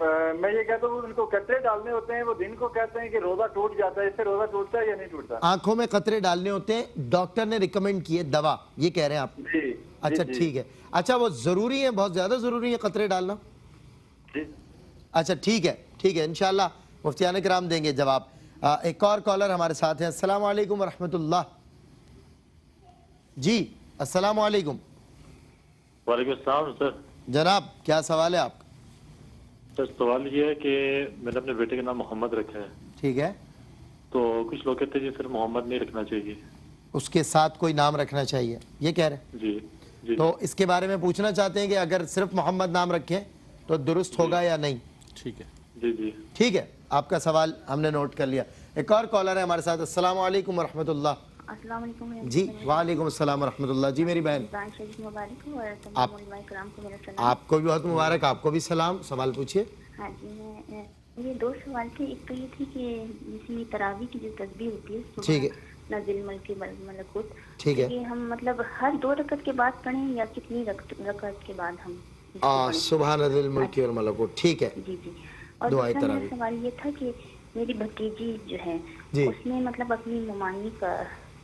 میں یہ کہتا ہوں ان کو قطرے ڈالنے ہوتے ہیں, وہ دن کو کہتے ہیں کہ روزہ ٹوٹ جاتا ہے, اس سے روزہ ٹوٹتا ہے یا نہیں ٹوٹتا؟ آنکھوں میں قطرے ڈالنے ہوتے ہیں, ڈاکٹر نے ریکمینڈ کیے دوا, یہ کہہ رہے ہیں آپ؟ جی اچھا ٹھیک ہے. اچھا وہ ضروری ہے, بہت زیادہ ضروری ہے قطرے ڈالنا؟ جی اچھا ٹھیک ہے انشاءاللہ مفتیان کرام دیں گے جواب. ایک اور کالر ہمارے ساتھ ہیں. السلام علیکم ورحمۃ اللہ. جی السلام علیکم. وعلیکم السلام سر. جناب کیا سوال ہے آپ کا؟ سر سوال یہ ہے کہ میں نے اپنے بیٹے کا نام محمد رکھا ہے. ٹھیک ہے. تو کچھ لوگ کہتے ہیں جی سر محمد نہیں رکھنا چاہیے, اس کے ساتھ کوئی نام رکھنا چاہیے, یہ کہہ رہے ہیں؟ جی جی. تو اس کے بارے میں پوچھنا چاہتے ہیں کہ اگر صرف محمد نام رکھیں تو درست ہوگا یا نہیں؟ ٹھیک ہے. جی جی ٹھیک ہے, آپ کا سوال ہم نے نوٹ کر لیا. ایک اور کالر ہے ہمارے ساتھ. السلام علیکم ورحمۃ اللہ. السلام علیکم. جی وعلیکم السلام ورحمۃ اللہ. جی میری بہن, شریف مبارک ہو اور تمام علماء کرام کو میرا سلام. آپ کو بھی بہت مبارک, آپ کو بھی سلام. سوال پوچھیے. ہاں جی, میں یہ دو سوال تھے. ایک تو یہ تھی کہ جس میں تراویح کی جو تسبیح ہوتی ہے ٹھیک ہے, نازل ملک ملکوت, ٹھیک ہے, یہ ہم مطلب ہر 2 رکعت کے بعد پڑھیں یا کتنی رکعت کے بعد ہم؟ سبحان ذی الملک والملکوت. ٹھیک ہے. جی جی. اور دعائے دوسرا میرا تراویح. سوال یہ تھا کہ میری بھتیجی جو ہے جی اس نے مطلب اپنی ممانی کا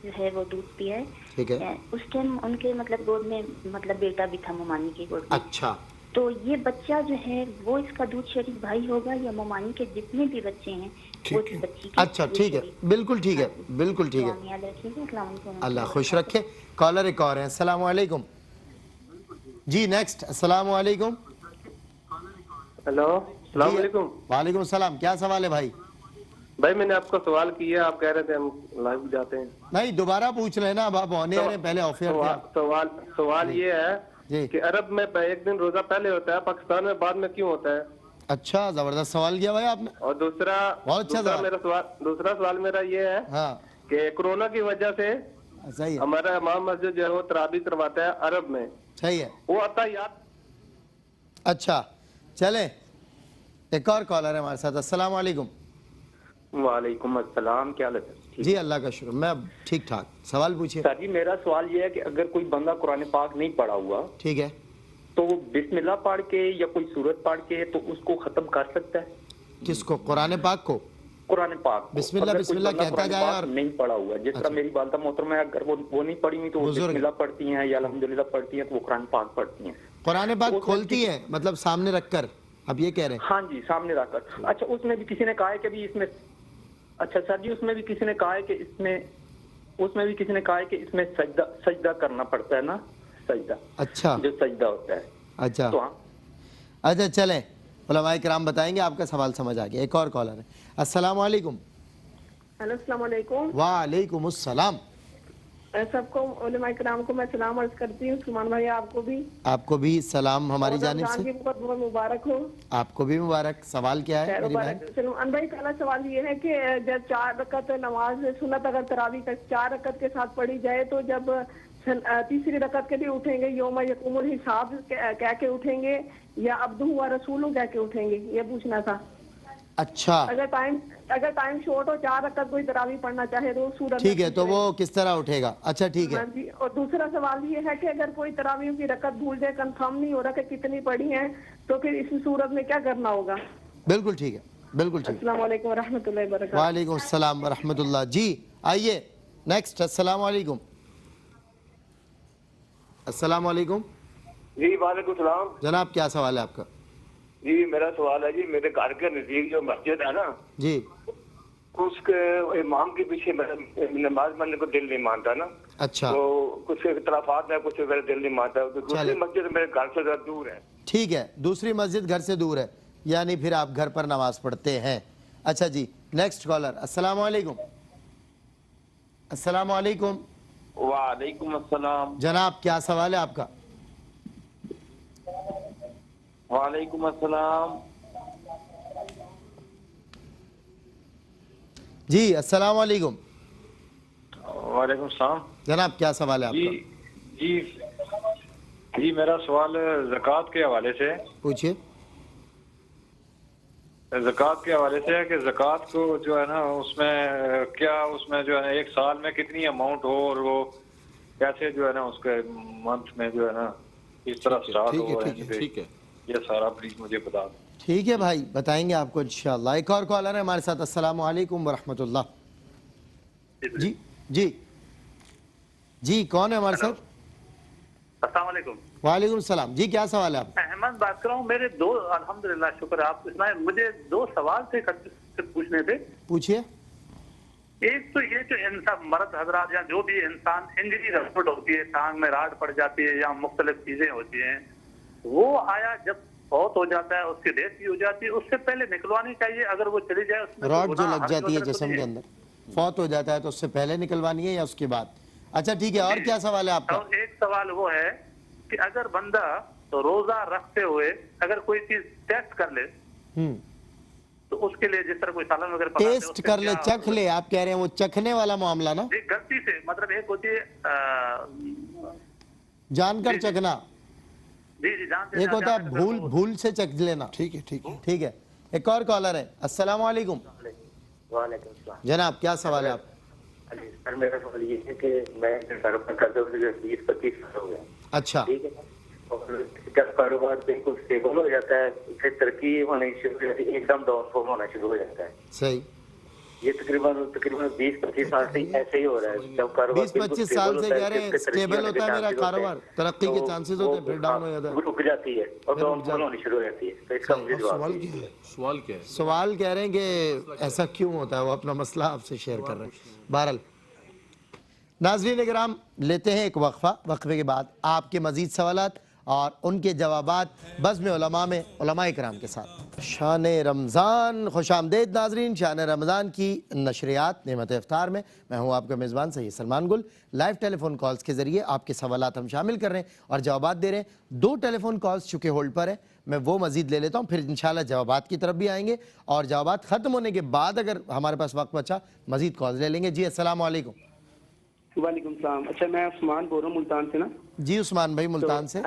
جو ہے وہ دودھ پیا ہے. ٹھیک ہے. اس ٹائم ان کے مطلب گود میں مطلب بیٹا بھی تھا ممانی کے گود میں. اچھا تو یہ بچہ جو ہے وہ اس کا دودھ شریک بھائی ہوگا یا ممانی کے جتنے بھی بچے ہیں وہ اس بچی کے؟ اچھا ٹھیک ہے, بالکل ٹھیک ہے, بالکل ٹھیک ہے. یاد رکھیے گا. السلام علیکم. اللہ خوش رکھے. کالر ایک اور ہیں. السلام علیکم. جی نیکسٹ. السلام علیکم. ہیلو السلام علیکم. وعلیکم السلام. کیا سوال ہے بھائی؟ بھائی میں نے آپ کو سوال کیا, آپ کہہ رہے تھے ہم لائیو جاتے ہیں. نہیں دوبارہ پوچھ رہے ہیں نا, اب آپ آن ایئر ہیں, پہلے آف ایئر تھے. سوال یہ ہے کہ عرب میں ایک دن روزہ پہلے ہوتا ہے, پاکستان میں بعد میں کیوں ہوتا ہے؟ اچھا زبردست سوال کیا بھائی آپ نے. اور دوسرا سوال میرا یہ ہے کہ کورونا کی وجہ سے ہمارا امام مسجد جو ہے وہ تراویح کرواتا ہے عرب میں. صحیح ہے. وہ آتا یاد. اچھا چلیں ایک اور کالر ہے ہمارے ساتھ. السلام علیکم. وعلیکم السلام. کیا حال ہے؟ جی اللہ کا شکر, میں ٹھیک ٹھاک. سوال پوچھیے. سر جی میرا سوال یہ ہے کہ اگر کوئی بندہ قرآن پاک نہیں پڑھا ہوا, ٹھیک ہے, تو وہ بسم اللہ پڑھ کے یا کوئی سورت پڑھ کے تو اس کو ختم کر سکتا ہے؟ کس کو؟ قرآن پاک کو؟ قرآن پاک بسم اللہ کہتا جائے. اور نہیں پڑھا ہوا, جس طرح میری والدہ محترمہ ہے, اگر وہ نہیں پڑھی ہوئی تو وہ بسم اللہ پڑھتی ہیں یا الحمدللہ پڑھتی ہیں, تو وہ قرآن پاک پڑھتی ہیں. قرآن پاک کھولتی ہیں مطلب سامنے رکھ کر, اب یہ کہہ رہے ہیں؟ ہاں جی سامنے رکھ کر. اچھا اس میں بھی کسی نے کہا ہے کہ بھی اس میں, اچھا سر جی اس میں بھی کسی نے کہا ہے کہ اس میں سجدہ کرنا پڑتا ہے نا, سجدہ. اچھا جو سجدہ ہوتا ہے. اچھا اچھا چلیں علماء کرام بتائیں گے. آپ کا سوال سمجھ آ گیا. ایک اور کالر ہے. السلام علیکم. ہیلو السلام علیکم. وعلیکم السلام. سب کو علماء کرام کو میں سلام عرض کرتی ہوں. سلمان بھائی آپ کو بھی سلام ہماری جانب سے. بہت بہت مبارک ہو. آپ کو بھی مبارک. سوال کیا ہے میری بہن؟ سلمان بھائی پہلا سوال یہ ہے کہ جب 4 رکعت نماز سنت اگر تراویح کا 4 رکعت کے ساتھ پڑھی جائے تو جب تیسری رکعت کے لیے اٹھیں گے یوم یقوم الحساب کہہ کے اٹھیں گے یا عبدہ و رسولہ کہہ کے اٹھیں گے, یہ پوچھنا تھا. اچھا اگر ٹائم شارٹ ہو 4 رکعت کوئی تراویح پڑھنا چاہے تو سورت, ٹھیک ہے, تو وہ کس طرح اٹھے گا؟ اچھا ٹھیک ہے. اور دوسرا سوال یہ ہے کہ اگر کوئی تراویح کی رکعت بھول جائے, کنفرم نہیں ہو رہا کہ کتنی پڑھی ہیں, تو پھر اس صورت میں کیا کرنا ہوگا؟ بالکل ٹھیک ہے, بالکل ٹھیک. السلام علیکم ورحمۃ اللہ وبرکاتہ. وعلیکم السلام ورحمۃ اللہ. جی آئیے نیکسٹ. السلام علیکم. السلام علیکم. جی وعلیکم السلام. جناب کیا سوال ہے آپ کا؟ جی میرا سوال ہے جی, میرے گھر کے نزدیک جو مسجد ہے نا, جی اس کے امام کے پیچھے نماز پڑھنے کو دل نہیں مانتا نا. اچھا تو کچھ اختلافات ہیں, کچھ میرا دل نہیں مانتا. دوسری مسجد میرے گھر سے ذرا دور ہے. ٹھیک ہے, دوسری مسجد گھر سے دور ہے, یعنی پھر آپ گھر پر نماز پڑھتے ہیں. اچھا جی نیکسٹ کالر. السلام علیکم. السلام علیکم. وعلیکم السلام. جناب کیا سوال ہے آپ کا؟ وعلیکم السلام. جی السلام علیکم. وعلیکم السلام. جناب کیا سوال ہے آپ کا؟ جی میرا سوال زکوٰۃ کے حوالے سے. پوچھیے. زکوٰۃ کے حوالے سے ہے کہ زکوٰۃ کو جو ہے نا اس میں جو ہے نا ایک سال میں کتنی اماؤنٹ ہو, اور وہ کیسے جو ہے نا اس کے منتھ میں جو ہے نا اس طرح اسٹارٹ ہو. ٹھیک ہے یہ سارا پلیز مجھے بتا دیں. ٹھیک ہے بھائی، بتائیں گے آپ کو انشاءاللہ۔ ایک اور کالر ہے ہمارے ساتھ۔ السلام علیکم ورحمۃ اللہ۔ جی جی جی، کون ہے ہمارے ساتھ؟ السلام علیکم۔ وعلیکم السلام جی، کیا سوال ہے آپ؟ احمد بات کر رہا ہوں۔ میرے دو، الحمدللہ شکر ہے آپ سنائیں، مجھے دو سوال تھے پوچھنے تھے۔ پوچھئے۔ ایک تو یہ جو انسان مرد حضرات یا جو بھی انسان انجری رپورٹ ہوتی ہے، ٹانگ میں راڈ پڑ جاتی ہے یا مختلف چیزیں ہوتی ہیں، وہ آیا جب فوت ہو جاتا ہے، اس کی ڈیتھ بھی ہو جاتی ہے، اس سے پہلے نکلوانی چاہیے اگر وہ چلی جائے؟ اس میں راڈ جو لگ جاتی ہے جسم کے اندر، فوت ہو جاتا ہے تو اس سے پہلے نکلوانی ہے یا اس کے بعد؟ اچھا ٹھیک ہے، اور کیا سوال ہے آپ کا؟ ایک سوال وہ ہے کہ اگر بندہ روزہ رکھتے ہوئے اگر کوئی چیز ٹیسٹ کر لے تو اس کے لیے جس طرح کوئی سالن وغیرہ ٹیسٹ کر لے، چکھ لے، آپ کہہ رہے ہیں وہ چکھنے والا معاملہ نا؟ جی غلطی سے، مطلب ایک ہوتی ہے جان کر چکھنا، جی جی جان سے، ایک ہوتا ہے بھول سے چکھ لینا۔ ٹھیک ہے ٹھیک ہے ٹھیک ہے۔ ایک اور کالر ہے۔ السلام علیکم۔ وعلیکم السلام جناب کیا سوال ہے آپ؟ سر میرا سوال یہ ہے کہ میں کاروبار کرتے ہوئے 20-25 سال ہو گئے۔ اچھا۔ ٹھیک ہے، اور جب کاروبار بالکل اسٹیبل ہو جاتا ہے پھر ترقی ہونی شروع ہو جاتی ہے، ایک دم ڈاؤن فال ہونا شروع ہو جاتا ہے۔ صحیح۔ یہ تقریباً 20-25 سال سے ایسے ہی ہو رہا ہے۔ جب کاروبار 20-25 سال سے کہہ رہے ہیں اسٹیبل ہوتا ہے میرا کاروبار، ترقی کے چانسز ہوتے ہیں، پھر ڈاؤن ہو جاتا ہے، رک جاتی ہے اور ڈاؤن فال ہونی شروع ہو جاتی ہے۔ تو اس کا مجھے جواب دیجیے۔ سوال کیا ہے؟ سوال کہہ رہے ہیں کہ ایسا کیوں ہوتا ہے، وہ اپنا مسئلہ آپ سے شیئر کر رہے ہیں۔ بہرحال ناظرین کرام، لیتے ہیں ایک وقفہ، وقفے کے بعد آپ کے مزید سوالات اور ان کے جوابات بزم علماء میں علماء کرام کے ساتھ۔ شان رمضان، خوش آمدید ناظرین، شان رمضان کی نشریات نعمت افطار میں میں ہوں آپ کا میزبان سید سلمان گل۔ لائیو ٹیلی فون کالز کے ذریعے آپ کے سوالات ہم شامل کر رہے ہیں اور جوابات دے رہے ہیں۔ 2 ٹیلی فون کالز چونکہ ہولڈ پر ہیں، میں وہ مزید لے لیتا ہوں، پھر انشاءاللہ جوابات کی طرف بھی آئیں گے، اور جوابات ختم ہونے کے بعد اگر ہمارے پاس وقت بچا مزید کالز لے لیں گے۔ جی السلام علیکم۔ وعلیکم السلام۔ اچھا میں عثمان بول رہا ہوں ملتان سے نا۔ جی عثمان بھائی ملتان سے۔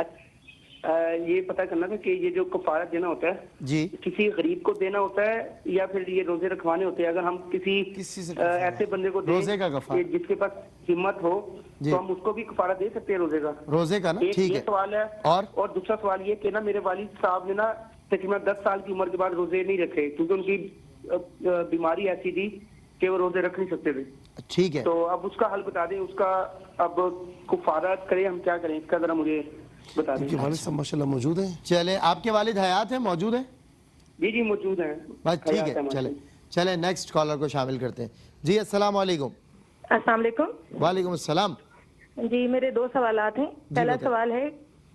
یہ پتہ کرنا تھا کہ یہ جو کفارہ دینا ہوتا ہے جی کسی غریب کو دینا ہوتا ہے یا پھر یہ روزے رکھوانے ہوتے ہیں؟ اگر ہم کسی ایسے بندے کو دیں جس کے پاس ہمت ہو تو ہم اس کو بھی کفارہ دے سکتے ہیں روزے کا؟ روزے کا نا، ٹھیک ہے۔ سوال ہے۔ اور دوسرا سوال یہ کہ نا میرے والد صاحب نے نا تقریباً 10 سال کی عمر کے بعد روزے نہیں رکھے کیونکہ ان کی بیماری ایسی تھی کہ وہ روزے رکھ نہیں سکتے تھے۔ ٹھیک ہے، تو اب اس کا حل بتا دیں، اس کا اب کفارہ کریں ہم کیا کریں، اس کا ذرا مجھے بتا دیں۔ والد صاحب ماشاءاللہ موجود ہیں؟ چلیں، آپ کے والد حیات ہیں، موجود ہیں؟ جی جی موجود ہیں۔ بس ٹھیک ہے، چلیں نیکسٹ کالر کو شامل کرتے ہیں۔ جی السلام علیکم۔ السلام علیکم۔ وعلیکم السلام۔ جی میرے 2 سوالات ہیں۔ پہلا سوال ہے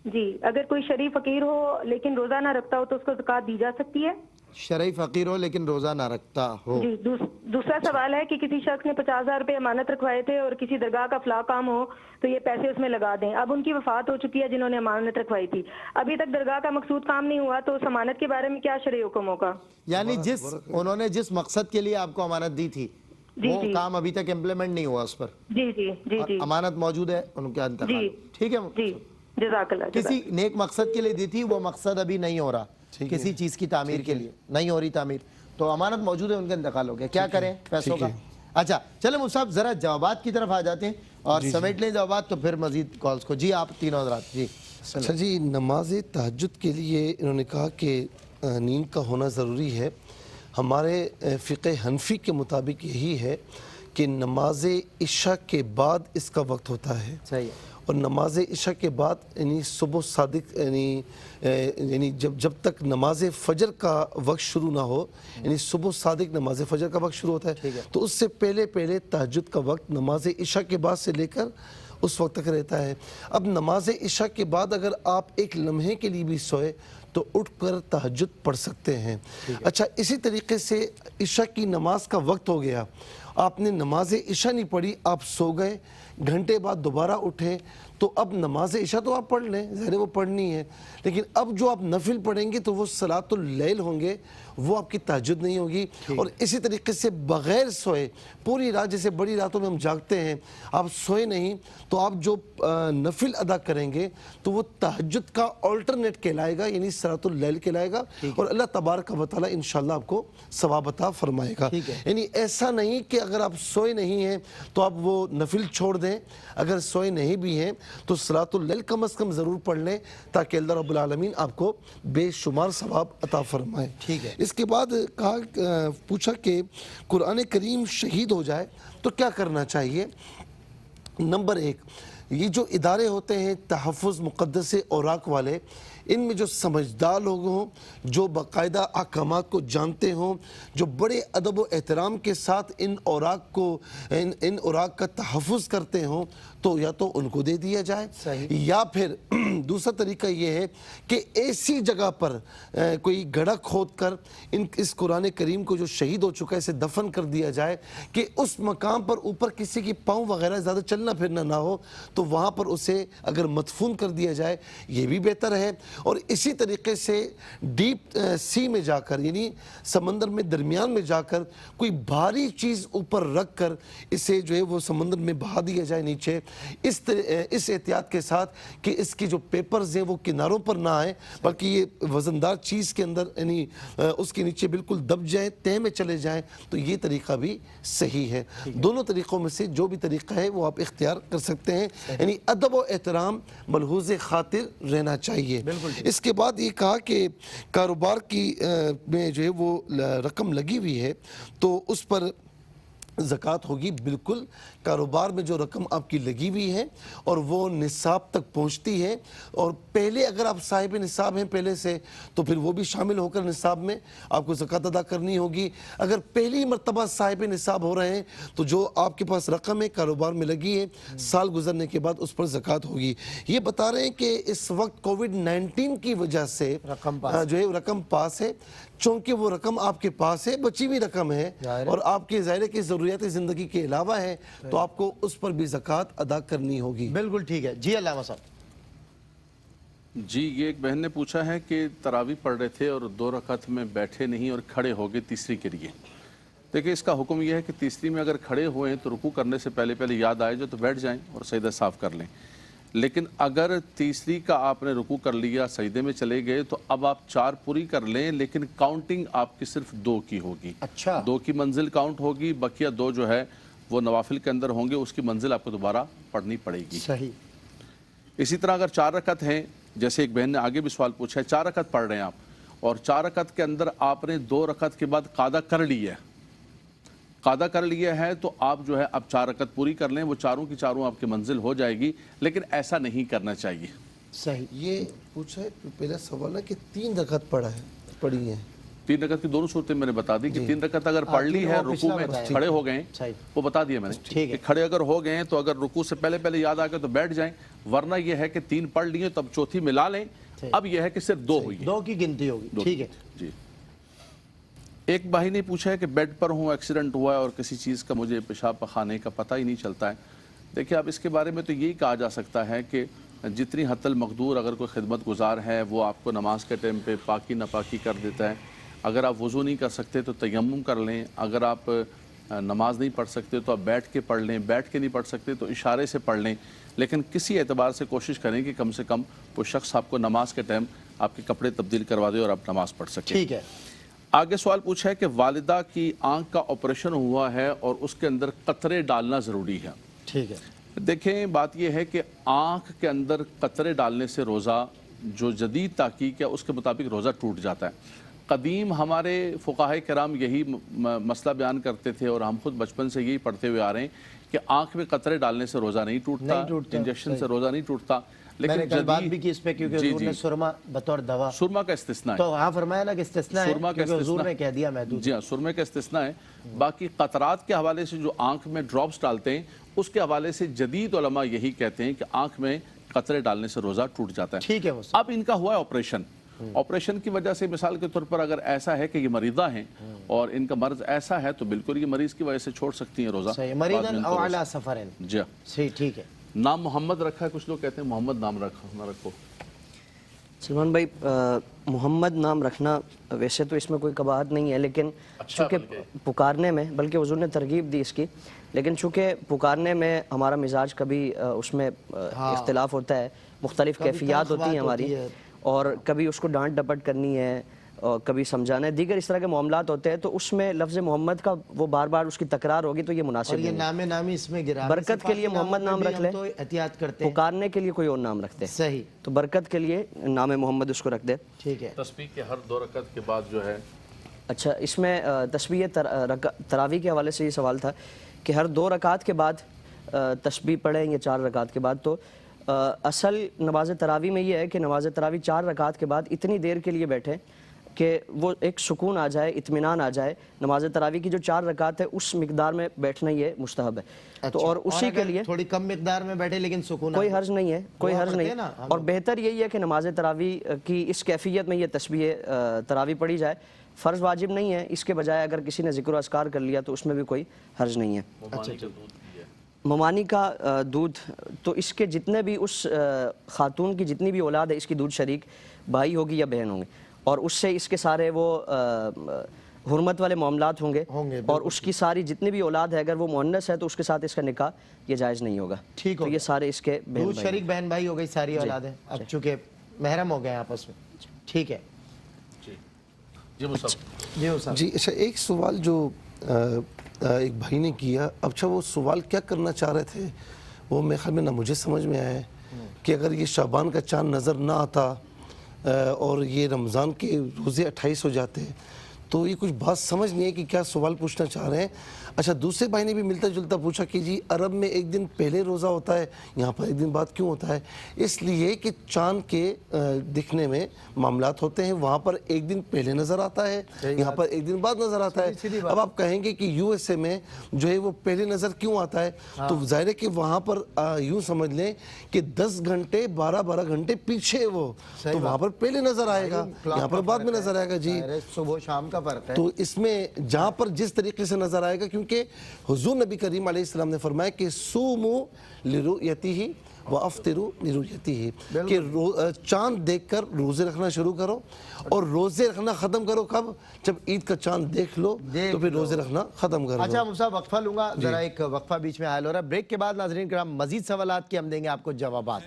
جی اگر کوئی شریف فقیر ہو لیکن روزہ نہ رکھتا ہو تو اس کو زکوٰۃ دی جا سکتی ہے؟ شرعی فقیر ہو لیکن روزہ نہ رکھتا ہو۔ جی دوسرا سوال ہے کہ کسی شخص نے 50,000 روپے امانت رکھوائے تھے اور کسی درگاہ کا فلاح کام ہو تو یہ پیسے اس میں لگا دیں، اب ان کی وفات ہو چکی ہے جنہوں نے امانت رکھوائی تھی، ابھی تک درگاہ کا مقصود کام نہیں ہوا، تو اس امانت کے بارے میں کیا شرعی حکم ہوگا؟ یعنی انہوں نے جس مقصد کے لیے آپ کو امانت دی تھی وہ کام ابھی تک امپلیمنٹ نہیں ہوا اس پر؟ جی جی جی جی امانت موجود ہے ان کا انتقال، ٹھیک ہے جی جزاک اللہ۔ کسی نیک مقصد کے لیے دی تھی، وہ مقصد ابھی نہیں ہو رہا، کسی چیز کی تعمیر کے لیے نہیں ہو رہی تعمیر، تو امانت موجود ہے، ان کا انتقال ہو گیا، کیا کریں پیسوں کا؟ اچھا چلیں مصعب ذرا جوابات کی طرف آ جاتے ہیں اور سمیٹ لیں جوابات، تو پھر مزید کالز کو۔ جی آپ تینوں حضرات۔ جی اچھا جی، نماز تہجد کے لیے انہوں نے کہا کہ نیند کا ہونا ضروری ہے۔ ہمارے فقہ حنفی کے مطابق یہی ہے کہ نماز عشاء کے بعد اس کا وقت ہوتا ہے، صحیح ہے، اور نماز عشاء کے بعد یعنی صبح صادق یعنی جب تک نماز فجر کا وقت شروع نہ ہو، یعنی صبح صادق نماز فجر کا وقت شروع ہوتا ہے، تو اس سے پہلے تہجد کا وقت نماز عشاء کے بعد سے لے کر اس وقت تک رہتا ہے۔ اب نماز عشاء کے بعد اگر آپ ایک لمحے کے لیے بھی سوئے تو اٹھ کر تہجد پڑھ سکتے ہیں۔ اچھا اسی طریقے سے عشاء کی نماز کا وقت ہو گیا، آپ نے نماز عشاء نہیں پڑھی، آپ سو گئے، گھنٹے بعد دوبارہ اٹھے، تو اب نماز عشاء تو آپ پڑھ لیں، ظاہر وہ پڑھنی ہے، لیکن اب جو آپ نفل پڑھیں گے تو وہ صلاۃ اللیل ہوں گے، وہ آپ کی تہجد نہیں ہوگی۔ اور اسی طریقے سے بغیر سوئے پوری رات، جیسے بڑی راتوں میں ہم جاگتے ہیں، آپ سوئے نہیں تو آپ جو نفل ادا کریں گے تو وہ تہجد کا آلٹرنیٹ کہلائے گا، یعنی صلاۃ اللیل کہلائے گا، اور اللہ تبارک و تعالیٰ انشاءاللہ آپ کو ثواب عطا فرمائے گا۔ یعنی ایسا نہیں کہ اگر آپ سوئے نہیں ہیں تو آپ وہ نفل چھوڑ دیں ہیں, اگر سوئے نہیں بھی ہیں تو صلاۃ اللیل کم از کم ضرور پڑھ لیں تاکہ اللہ رب العالمین آپ کو بے شمار ثواب عطا فرمائے. ٹھیک ہے. اس کے بعد پوچھا کہ قرآن کریم شہید ہو جائے تو کیا کرنا چاہیے. نمبر 1, یہ جو ادارے ہوتے ہیں تحفظ مقدس اوراق والے, ان میں جو سمجھدار لوگ ہوں, جو باقاعدہ احکامات کو جانتے ہوں, جو بڑے ادب و احترام کے ساتھ ان اوراق کا تحفظ کرتے ہوں, تو یا تو ان کو دے دیا جائے, یا پھر دوسرا طریقہ یہ ہے کہ ایسی جگہ پر کوئی گڑھا کھود کر اس قرآن کریم کو جو شہید ہو چکا ہے اسے دفن کر دیا جائے کہ اس مقام پر اوپر کسی کی پاؤں وغیرہ زیادہ چلنا پھرنا نہ ہو, تو وہاں پر اسے اگر مدفون کر دیا جائے یہ بھی بہتر ہے. اور اسی طریقے سے ڈیپ سی میں جا کر, یعنی سمندر میں درمیان میں جا کر کوئی بھاری چیز اوپر رکھ کر اسے جو ہے وہ سمندر میں بہا دیا جائے نیچے, اس احتیاط کے ساتھ کہ اس کی جو پیپرز ہیں وہ کناروں پر نہ آئیں بلکہ یہ وزندار چیز کے اندر یعنی اس کے نیچے بالکل دب جائیں, تہ میں چلے جائیں, تو یہ طریقہ بھی صحیح ہے. دونوں طریقوں میں سے جو بھی طریقہ ہے وہ آپ اختیار کر سکتے ہیں, یعنی ادب و احترام ملحوظ خاطر رہنا چاہیے. اس کے بعد یہ کہا کہ کاروبار کی میں جو ہے وہ رقم لگی ہوئی ہے تو اس پر زکوٰۃ ہوگی. بالکل, کاروبار میں جو رقم آپ کی لگی ہوئی ہے اور وہ نصاب تک پہنچتی ہے, اور پہلے اگر آپ صاحب نصاب ہیں پہلے سے تو پھر وہ بھی شامل ہو کر نصاب میں آپ کو زکوٰۃ ادا کرنی ہوگی. اگر پہلی مرتبہ صاحب نصاب ہو رہے ہیں تو جو آپ کے پاس رقم ہے کاروبار میں لگی ہے, سال گزرنے کے بعد اس پر زکوٰۃ ہوگی. یہ بتا رہے ہیں کہ اس وقت کووڈ-19 کی وجہ سے جو ہے رقم پاس ہے, چونکہ وہ رقم آپ کے پاس ہے, بچی ہوئی رقم ہے اور آپ کے ظاہر کی ضروریات زندگی کے علاوہ ہے, تو آپ کو اس پر بھی زکوٰۃ ادا کرنی ہوگی. بالکل ٹھیک ہے. جی علامہ صاحب. جی, یہ ایک بہن نے پوچھا ہے کہ تراویح پڑھ رہے تھے اور 2 رکعت میں بیٹھے نہیں اور کھڑے ہو گئے تیسری کے لیے. دیکھیں, اس کا حکم یہ ہے کہ تیسری میں اگر کھڑے ہوئے ہیں تو رکوع کرنے سے پہلے یاد آئے جو تو بیٹھ جائیں اور سجدہ صاف کر لیں. لیکن اگر تیسری کا آپ نے رکوع کر لیا, سجدے میں چلے گئے, تو اب آپ 4 پوری کر لیں, لیکن کاؤنٹنگ آپ کی صرف 2 کی ہوگی. اچھا, 2 کی منزل کاؤنٹ ہوگی, بقیہ 2 جو ہے وہ نوافل کے اندر ہوں گے, اس کی منزل آپ کو دوبارہ پڑھنی پڑے گی. صحیح. اسی طرح اگر 4 رکعت ہیں, جیسے ایک بہن نے آگے بھی سوال پوچھا ہے, 4 رکعت پڑھ رہے ہیں آپ اور 4 رکعت کے اندر آپ نے 2 رکعت کے بعد قاعدہ کر لیا ہے, تو آپ جو ہے اب 4 رکعت پوری کر لیں, وہ چاروں کی چاروں آپ کی منزل ہو جائے گی, لیکن ایسا نہیں کرنا چاہیے. صحیح. یہ پوچھا ہے پہلا سوال ہے کہ 3 رکعت پڑھی ہے. 3 رکعت کی دونوں صورتیں میں نے بتا دی کہ 3 رکعت اگر پڑھ لی ہے, رکوع میں کھڑے ہو گئے ہیں, وہ بتا دیا میں نے کہ کھڑے اگر ہو گئے ہیں تو اگر رکوع سے پہلے یاد آ گیا تو بیٹھ جائیں, ورنہ یہ ہے کہ 3 پڑھ لیے تو اب چوتھی ملا لیں. اب یہ ہے کہ صرف 2 ہوئی, 2 کی گنتی ہوگی. ٹھیک ہے. جی. ایک بھائی نے پوچھا ہے کہ بیڈ پر ہوں, ایکسیڈنٹ ہوا ہے اور کسی چیز کا مجھے پیشاب پخانے کا پتہ ہی نہیں چلتا ہے. دیکھیں, اب اس کے بارے میں تو یہی کہا جا سکتا ہے کہ جتنی حد المقدور اگر کوئی خدمت گزار ہے وہ آپ کو نماز کے ٹائم پہ پاکی ناپاکی کر دیتا ہے. اگر آپ وضو نہیں کر سکتے تو تیمم کر لیں, اگر آپ نماز نہیں پڑھ سکتے تو آپ بیٹھ کے پڑھ لیں, بیٹھ کے نہیں پڑھ سکتے تو اشارے سے پڑھ لیں, لیکن کسی اعتبار سے کوشش کریں کہ کم سے کم وہ شخص آپ کو نماز کے ٹائم آپ کے کپڑے تبدیل کروا دے اور آپ نماز پڑھ سکیں. ٹھیک ہے. آگے سوال پوچھا ہے کہ والدہ کی آنکھ کا آپریشن ہوا ہے اور اس کے اندر قطرے ڈالنا ضروری ہے. ٹھیک ہے. دیکھیں, بات یہ ہے کہ آنکھ کے اندر قطرے ڈالنے سے روزہ, جو جدید تحقیق ہے اس کے مطابق روزہ ٹوٹ جاتا ہے. قدیم ہمارے فقہائے کرام یہی مسئلہ بیان کرتے تھے اور ہم خود بچپن سے یہی پڑھتے ہوئے آ رے ہیں کہ آنکھ میں قطرے ڈالنے سے روزہ نہیں ٹوٹتا, انجیکشن سے روزہ نہیں ٹوٹتا. میں نے کل بات بھی کی اس پہ, کیونکہ حضور نے سرما بطور دوا, سرما کا استثناء ہے, تو ہاں فرمایا نا کہ استثناء ہے, کیونکہ حضور نے کہہ دیا محدود. جی ہاں, سرمے کا استثناء ہے. باقی قطرات کے حوالے سے جو آنکھ میں ڈراپس ڈالتے ہیں اس کے حوالے سے جدید علماء یہی کہتے ہیں کہ آنکھ میں قطرے ڈالنے سے روزہ ٹوٹ جاتا ہے. ٹھیک ہے. اب ان کا ہوا ہے آپریشن, آپریشن کی وجہ سے مثال کے طور پر اگر ایسا ہے کہ یہ مریضہ ہیں اور ان کا مرض ایسا ہے تو بالکل یہ مریض کی وجہ سے چھوڑ سکتی ہیں روزہ. صحیح. مریضن او علی سفرن. جی صحیح. ٹھیک ہے. نام محمد رکھا ہے, کچھ لوگ کہتے ہیں محمد نام نہ رکھو. سلمان بھائی, محمد نام رکھنا ویسے تو اس میں کوئی قباحت نہیں ہے, لیکن چونکہ پکارنے میں, بلکہ حضور نے ترغیب دی اس کی, لیکن چونکہ پکارنے میں ہمارا مزاج کبھی اس میں اختلاف ہوتا ہے, مختلف کیفیات ہوتی ہیں ہماری, اور کبھی اس کو ڈانٹ ڈپٹ کرنی ہے اور کبھی سمجھانا ہے، دیگر اس طرح کے معاملات ہوتے ہیں تو اس میں لفظ محمد کا وہ بار بار اس کی تکرار ہوگی تو یہ مناسب نہیں ہے۔ نام نامی اس میں گرا، برکت کے لیے محمد نام رکھ لیں، تو احتیاط کرتے ہیں، پکارنے کے لیے کوئی اور نام رکھتے ہیں، صحیح، تو برکت کے لیے نام محمد اس کو رکھ دے۔ ٹھیک ہے۔ تسبیح کے ہر 2 رکعت کے بعد جو ہے، اچھا اس میں تسبیح تراویح کے حوالے سے یہ سوال تھا کہ ہر 2 رکعت کے بعد تسبیح پڑھیں یا 4 رکعت کے بعد، تو اصل نماز تراویح میں یہ ہے کہ نماز تراویح 4 رکعت کے بعد اتنی دیر کے لیے بیٹھیں کہ وہ ایک سکون آ جائے، اطمینان آ جائے۔ نماز تراویح کی جو 4 رکعت ہے اس مقدار میں بیٹھنا یہ مستحب ہے، تو اور اسی کے لیے تھوڑی کم مقدار میں بیٹھے لیکن سکون کوئی حرج نہیں ہے، کوئی حرج نہیں، اور بہتر یہی ہے کہ نماز تراویح کی اس کیفیت میں یہ تسبیح تراویح پڑھی جائے، فرض واجب نہیں ہے، اس کے بجائے اگر کسی نے ذکر و اذکار کر لیا تو اس میں بھی کوئی حرج نہیں ہے۔ ممانی کا دودھ، تو اس کے جتنے بھی اس خاتون کی جتنی بھی اولاد ہے اس کی دودھ شریک بھائی ہوگی یا بہن ہوں گے، اور اس سے اس کے سارے وہ حرمت والے معاملات ہوں گے، اور اس کی ساری جتنی بھی اولاد ہے اگر وہ مؤنث ہے تو اس کے ساتھ اس کا نکاح یہ جائز نہیں ہوگا۔ ٹھیک تو یہ سارے اس کے دودھ شریک بہن بھائی ہو گئی، ساری اولادیں اب چونکہ محرم ہو گئے آپس میں، ٹھیک ہے۔ جی اچھا، ایک سوال جو ایک بھائی نے کیا، اچھا وہ سوال کیا کرنا چاہ رہے تھے وہ میرے خیال میں نہ مجھے سمجھ میں آیا ہے کہ اگر یہ شعبان کا چاند نظر نہ آتا اور یہ رمضان کے روزے 28 ہو جاتے تو یہ کچھ بات سمجھ نہیں ہے کہ کیا سوال پوچھنا چاہ رہے ہیں۔ اچھا دوسرے بھائی نے بھی ملتا جلتا پوچھا کہ جی عرب میں ایک دن پہلے روزہ ہوتا ہے، یہاں پر ایک دن بعد کیوں ہوتا ہے؟ اس لیے کہ چاند کے دکھنے میں معاملات ہوتے ہیں، وہاں پر ایک دن پہلے نظر آتا ہے، یہاں پر ایک دن بعد نظر آتا ہے۔ اب آپ کہیں گے کہ یو ایس اے میں جو ہے وہ پہلے نظر کیوں آتا ہے، تو ظاہر ہے کہ وہاں پر یوں سمجھ لیں کہ 10 گھنٹے 12 گھنٹے پیچھے وہ، تو وہاں پر پہلے نظر آئے گا، یہاں پر بعد میں نظر آئے گا۔ جی صبح شام کا فرق ہے، تو اس میں جہاں پر جس طریقے سے نظر آئے گا، کیونکہ حضور نبی کریم علیہ السلام نے فرمایا کہ صوموا لرؤیتہ وافطروا لرؤیتہ، کہ چاند دیکھ کر روزے رکھنا شروع کرو اور روزے رکھنا ختم کرو کب؟ جب عید کا چاند دیکھ لو تو پھر روزے رکھنا ختم کرو۔ اچھا مفتی صاحب وقفہ لوں گا، ذرا ایک وقفہ بیچ میں حائل ہو رہا ہے، بریک کے بعد ناظرین کرام مزید سوالات کی ہم دیں گے آپ کو جوابات۔